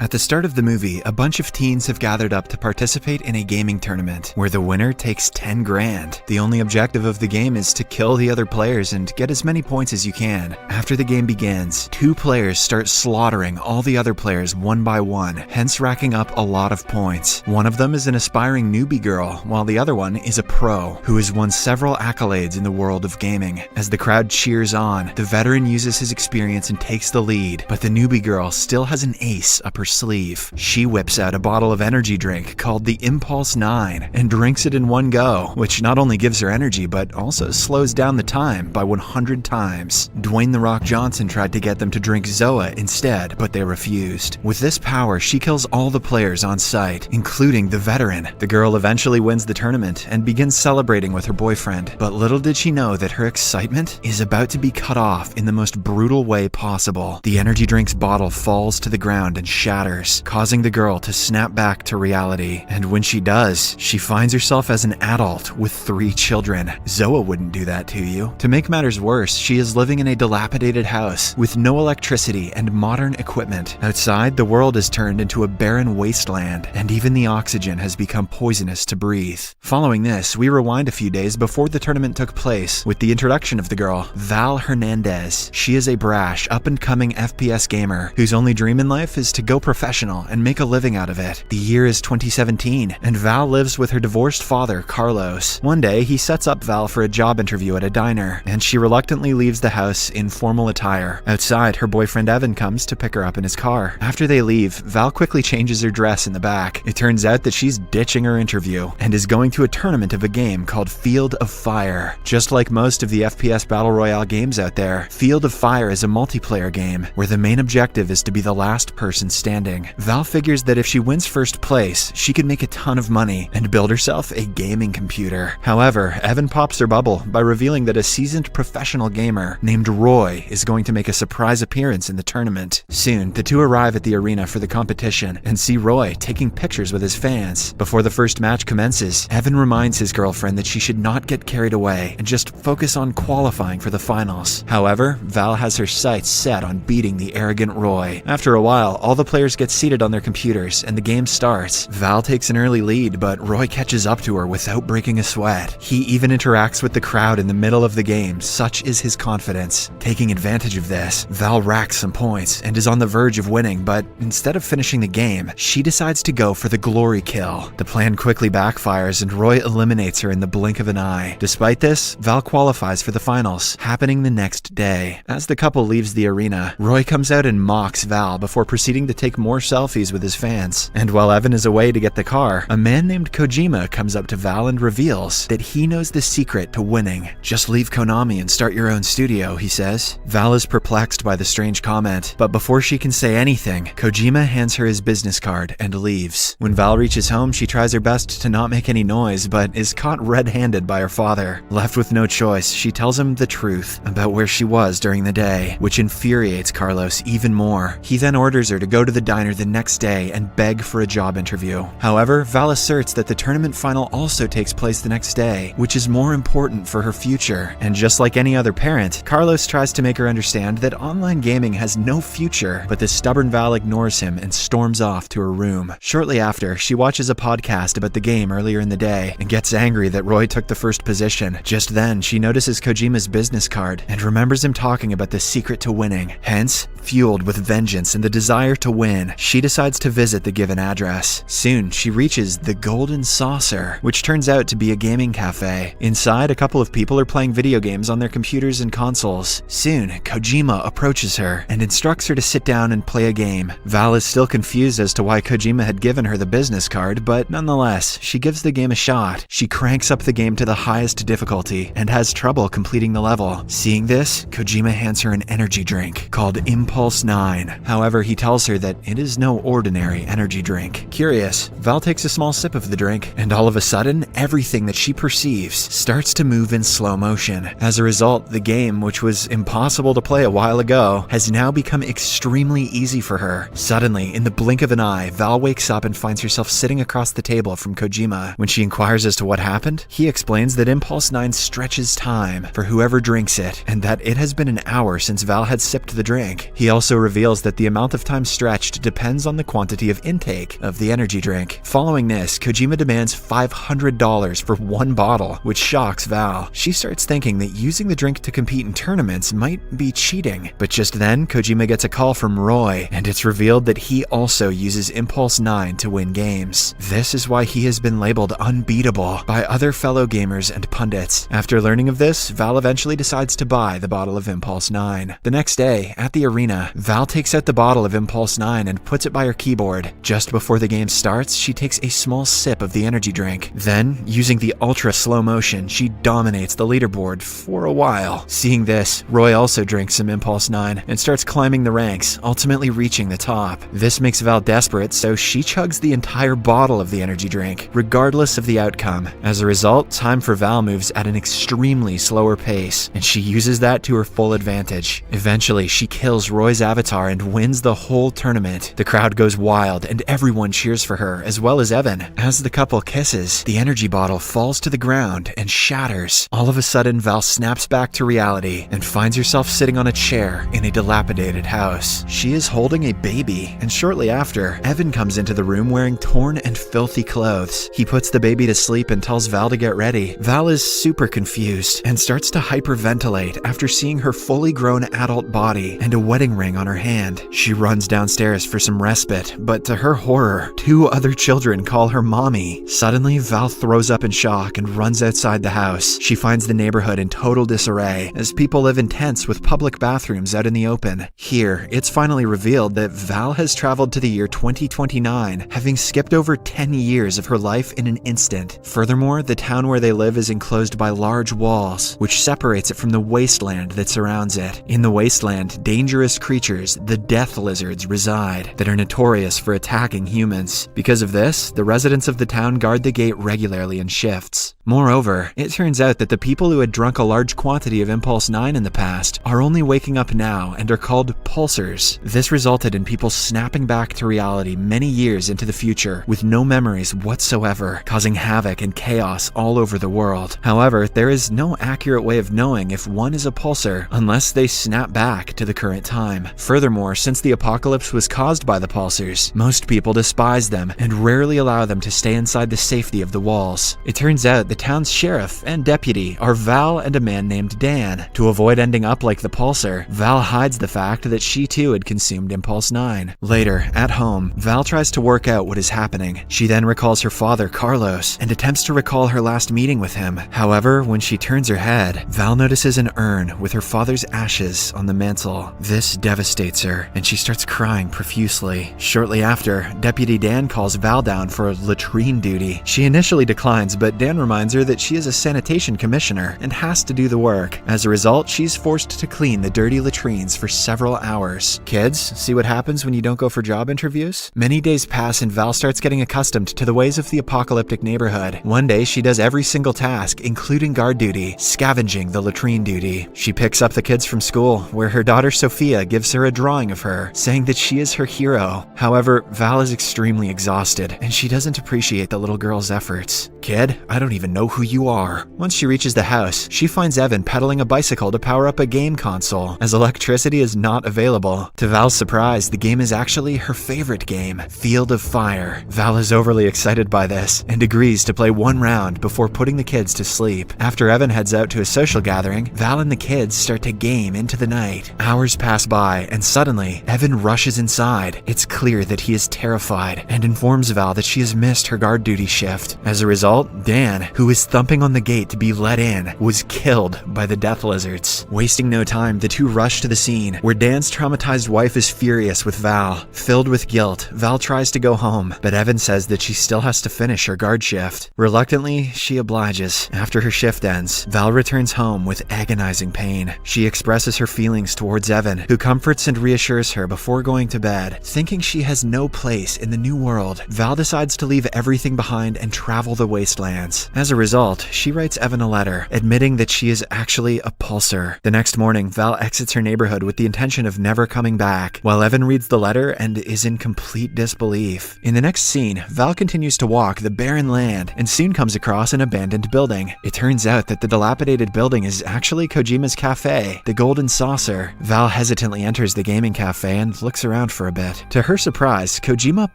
At the start of the movie, a bunch of teens have gathered up to participate in a gaming tournament where the winner takes 10 grand. The only objective of the game is to kill the other players and get as many points as you can. After the game begins, 2 players start slaughtering all the other players one by one, hence racking up a lot of points. One of them is an aspiring newbie girl, while the other one is a pro who has won several accolades in the world of gaming. As the crowd cheers on, the veteran uses his experience and takes the lead, but the newbie girl still has an ace up her sleeve. She whips out a bottle of energy drink called the Impulse 9 and drinks it in one go, which not only gives her energy but also slows down the time by 100 times. Dwayne "The Rock" Johnson tried to get them to drink Zoa instead, but they refused. With this power, she kills all the players on site, including the veteran. The girl eventually wins the tournament and begins celebrating with her boyfriend, but little did she know that her excitement is about to be cut off in the most brutal way possible. The energy drink's bottle falls to the ground and shatters, causing the girl to snap back to reality. And when she does, she finds herself as an adult with 3 children. Zoa wouldn't do that to you. To make matters worse, she is living in a dilapidated house with no electricity and modern equipment. Outside, the world is turned into a barren wasteland, and even the oxygen has become poisonous to breathe. Following this, we rewind a few days before the tournament took place with the introduction of the girl, Val Hernandez. She is a brash, up-and-coming FPS gamer whose only dream in life is to go professional and make a living out of it. The year is 2017, and Val lives with her divorced father, Carlos. One day, he sets up Val for a job interview at a diner, and she reluctantly leaves the house in formal attire. Outside, her boyfriend Evan comes to pick her up in his car. After they leave, Val quickly changes her dress in the back. It turns out that she's ditching her interview and is going to a tournament of a game called Field of Fire. Just like most of the FPS Battle Royale games out there, Field of Fire is a multiplayer game where the main objective is to be the last person standing. Val figures that if she wins first place, she could make a ton of money and build herself a gaming computer. However, Evan pops her bubble by revealing that a seasoned professional gamer named Roy is going to make a surprise appearance in the tournament. Soon, the two arrive at the arena for the competition and see Roy taking pictures with his fans. Before the first match commences, Evan reminds his girlfriend that she should not get carried away and just focus on qualifying for the finals. However, Val has her sights set on beating the arrogant Roy. After a while, all the players get seated on their computers and the game starts. Val takes an early lead, but Roy catches up to her without breaking a sweat. He even interacts with the crowd in the middle of the game, such is his confidence. Taking advantage of this, Val racks some points and is on the verge of winning, but instead of finishing the game, she decides to go for the glory kill. The plan quickly backfires and Roy eliminates her in the blink of an eye. Despite this, Val qualifies for the finals, happening the next day. As the couple leaves the arena, Roy comes out and mocks Val before proceeding to take more selfies with his fans. And while Evan is away to get the car, a man named Kojima comes up to Val and reveals that he knows the secret to winning. "Just leave Konami and start your own studio," he says. Val is perplexed by the strange comment, but before she can say anything, Kojima hands her his business card and leaves. When Val reaches home, she tries her best to not make any noise, but is caught red-handed by her father. Left with no choice, she tells him the truth about where she was during the day, which infuriates Carlos even more. He then orders her to go to the diner the next day and beg for a job interview. However, Val asserts that the tournament final also takes place the next day, which is more important for her future. And just like any other parent, Carlos tries to make her understand that online gaming has no future, but the stubborn Val ignores him and storms off to her room. Shortly after, she watches a podcast about the game earlier in the day and gets angry that Roy took the first position. Just then, she notices Kojima's business card and remembers him talking about the secret to winning. Hence, fueled with vengeance and the desire to win, she decides to visit the given address. Soon, she reaches the Golden Saucer, which turns out to be a gaming cafe. Inside, a couple of people are playing video games on their computers and consoles. Soon, Kojima approaches her and instructs her to sit down and play a game. Val is still confused as to why Kojima had given her the business card, but nonetheless, she gives the game a shot. She cranks up the game to the highest difficulty and has trouble completing the level. Seeing this, Kojima hands her an energy drink called Impulse 9. However, he tells her that it is no ordinary energy drink. Curious, Val takes a small sip of the drink, and all of a sudden, everything that she perceives starts to move in slow motion. As a result, the game, which was impossible to play a while ago, has now become extremely easy for her. Suddenly, in the blink of an eye, Val wakes up and finds herself sitting across the table from Kojima. When she inquires as to what happened, he explains that Impulse 9 stretches time for whoever drinks it, and that it has been an hour since Val had sipped the drink. He also reveals that the amount of time stretched established depends on the quantity of intake of the energy drink. Following this, Kojima demands $500 for one bottle, which shocks Val. She starts thinking that using the drink to compete in tournaments might be cheating. But just then, Kojima gets a call from Roy, and it's revealed that he also uses Impulse 9 to win games. This is why he has been labeled unbeatable by other fellow gamers and pundits. After learning of this, Val eventually decides to buy the bottle of Impulse 9. The next day, at the arena, Val takes out the bottle of Impulse 9 and puts it by her keyboard. Just before the game starts, she takes a small sip of the energy drink. Then, using the ultra slow motion, she dominates the leaderboard for a while. Seeing this, Roy also drinks some Impulse 9 and starts climbing the ranks, ultimately reaching the top. This makes Val desperate, so she chugs the entire bottle of the energy drink, regardless of the outcome. As a result, time for Val moves at an extremely slower pace, and she uses that to her full advantage. Eventually, she kills Roy's avatar and wins the whole tournament. The crowd goes wild, and everyone cheers for her, as well as Evan. As the couple kisses, the energy bottle falls to the ground and shatters. All of a sudden, Val snaps back to reality and finds herself sitting on a chair in a dilapidated house. She is holding a baby, and shortly after, Evan comes into the room wearing torn and filthy clothes. He puts the baby to sleep and tells Val to get ready. Val is super confused and starts to hyperventilate after seeing her fully grown adult body and a wedding ring on her hand. She runs downstairs for some respite, but to her horror, two other children call her mommy. Suddenly, Val throws up in shock and runs outside the house. She finds the neighborhood in total disarray, as people live in tents with public bathrooms out in the open. Here, it's finally revealed that Val has traveled to the year 2029, having skipped over 10 years of her life in an instant. Furthermore, the town where they live is enclosed by large walls, which separates it from the wasteland that surrounds it. In the wasteland, dangerous creatures, the death lizards, reside that are notorious for attacking humans. Because of this, the residents of the town guard the gate regularly in shifts. Moreover, it turns out that the people who had drunk a large quantity of Impulse 9 in the past are only waking up now and are called pulsars. This resulted in people snapping back to reality many years into the future with no memories whatsoever, causing havoc and chaos all over the world. However, there is no accurate way of knowing if one is a pulsar unless they snap back to the current time. Furthermore, since the apocalypse was caused by the pulsars, most people despise them and rarely allow them to stay inside the safety of the walls. It turns out the town's sheriff and deputy are Val and a man named Dan. To avoid ending up like the pulsar, Val hides the fact that she too had consumed Impulse 9. Later, at home, Val tries to work out what is happening. She then recalls her father, Carlos, and attempts to recall her last meeting with him. However, when she turns her head, Val notices an urn with her father's ashes on the mantle. This devastates her, and she starts crying profusely. Shortly after, Deputy Dan calls Val down for latrine duty. She initially declines, but Dan reminds her that she is a sanitation commissioner and has to do the work. As a result, she's forced to clean the dirty latrines for several hours. Kids, see what happens when you don't go for job interviews? Many days pass and Val starts getting accustomed to the ways of the apocalyptic neighborhood. One day, she does every single task, including guard duty, scavenging the latrine duty. She picks up the kids from school, where her daughter Sophia gives her a drawing of her, saying that she is her hero. However, Val is extremely exhausted, and she doesn't appreciate the little girl's efforts. Kid, I don't even know who you are. Once she reaches the house, she finds Evan pedaling a bicycle to power up a game console, as electricity is not available. To Val's surprise, the game is actually her favorite game, Field of Fire. Val is overly excited by this, and agrees to play one round before putting the kids to sleep. After Evan heads out to a social gathering, Val and the kids start to game into the night. Hours pass by, and suddenly, Evan rushes inside. It's clear that he is terrified, and informs Val that she has missed her guard duty shift. As a result, Dan, who is thumping on the gate to be let in, was killed by the death lizards. Wasting no time, the two rush to the scene, where Dan's traumatized wife is furious with Val. Filled with guilt, Val tries to go home, but Evan says that she still has to finish her guard shift. Reluctantly, she obliges. After her shift ends, Val returns home with agonizing pain. She expresses her feelings towards Evan, who comforts and reassures her before going to bed. Thinking she has no place in the new world, Val decides to leave everything behind and travel the wasteland wastelands. As a result, she writes Evan a letter, admitting that she is actually a pulsar. The next morning, Val exits her neighborhood with the intention of never coming back, while Evan reads the letter and is in complete disbelief. In the next scene, Val continues to walk the barren land and soon comes across an abandoned building. It turns out that the dilapidated building is actually Kojima's cafe, the Golden Saucer. Val hesitantly enters the gaming cafe and looks around for a bit. To her surprise, Kojima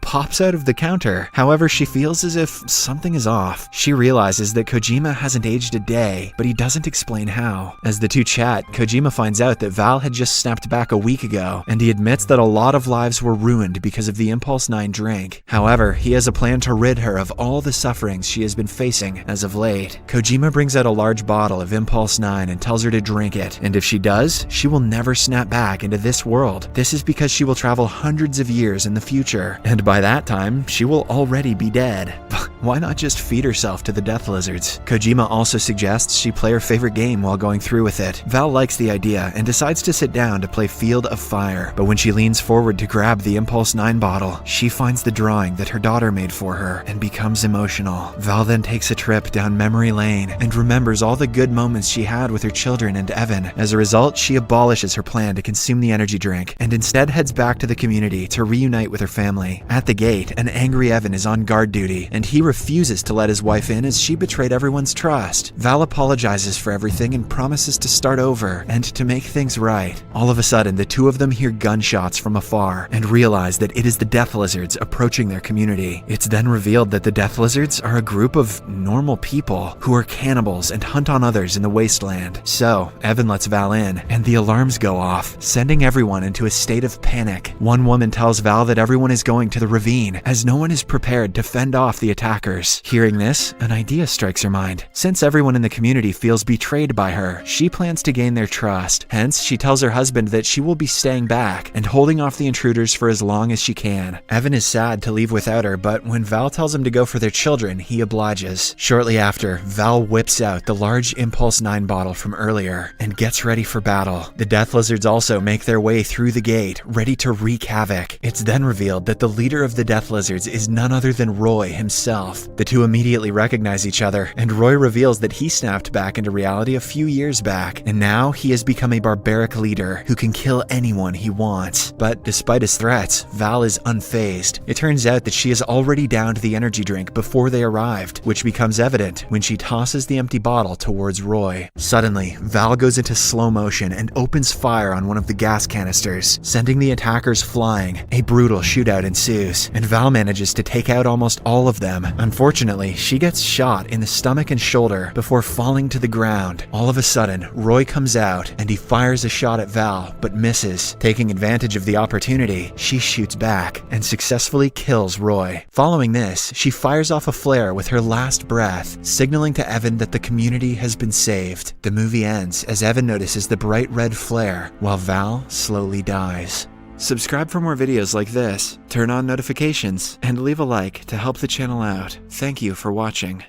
pops out of the counter. However, she feels as if something is off. She realizes that Kojima hasn't aged a day, but he doesn't explain how. As the two chat, Kojima finds out that Val had just snapped back a week ago, and he admits that a lot of lives were ruined because of the Impulse 9 drink. However, he has a plan to rid her of all the sufferings she has been facing as of late. Kojima brings out a large bottle of Impulse 9 and tells her to drink it, and if she does, she will never snap back into this world. This is because she will travel hundreds of years in the future, and by that time, she will already be dead. Why not just feed herself to the death lizards? Kojima also suggests she play her favorite game while going through with it. Val likes the idea and decides to sit down to play Field of Fire, but when she leans forward to grab the Impulse 9 bottle, she finds the drawing that her daughter made for her and becomes emotional. Val then takes a trip down memory lane and remembers all the good moments she had with her children and Evan. As a result, she abolishes her plan to consume the energy drink and instead heads back to the community to reunite with her family. At the gate, an angry Evan is on guard duty, and he refuses to let his wife in as she betrayed everyone's trust. Val apologizes for everything and promises to start over and to make things right. All of a sudden, the two of them hear gunshots from afar and realize that it is the Death Lizards approaching their community. It's then revealed that the Death Lizards are a group of normal people who are cannibals and hunt on others in the wasteland. So, Evan lets Val in, and the alarms go off, sending everyone into a state of panic. One woman tells Val that everyone is going to the ravine, as no one is prepared to fend off the attackers. Hearing this, an idea strikes her mind. Since everyone in the community feels betrayed by her, she plans to gain their trust. Hence, she tells her husband that she will be staying back and holding off the intruders for as long as she can. Evan is sad to leave without her, but when Val tells him to go for their children, he obliges. Shortly after, Val whips out the large Impulse 9 bottle from earlier and gets ready for battle. The Death Lizards also make their way through the gate, ready to wreak havoc. It's then revealed that the leader of the Death Lizards is none other than Roy himself. The two immediately recognize each other, and Roy reveals that he snapped back into reality a few years back, and now he has become a barbaric leader who can kill anyone he wants. But despite his threats, Val is unfazed. It turns out that she has already downed the energy drink before they arrived, which becomes evident when she tosses the empty bottle towards Roy. Suddenly, Val goes into slow motion and opens fire on one of the gas canisters, sending the attackers flying. A brutal shootout ensues, and Val manages to take out almost all of them. Unfortunately, she gets shot in the stomach and shoulder before falling to the ground. All of a sudden, Roy comes out and he fires a shot at Val, but misses. Taking advantage of the opportunity, she shoots back and successfully kills Roy. Following this, she fires off a flare with her last breath, signaling to Evan that the community has been saved. The movie ends as Evan notices the bright red flare, while Val slowly dies. Subscribe for more videos like this, turn on notifications, and leave a like to help the channel out. Thank you for watching.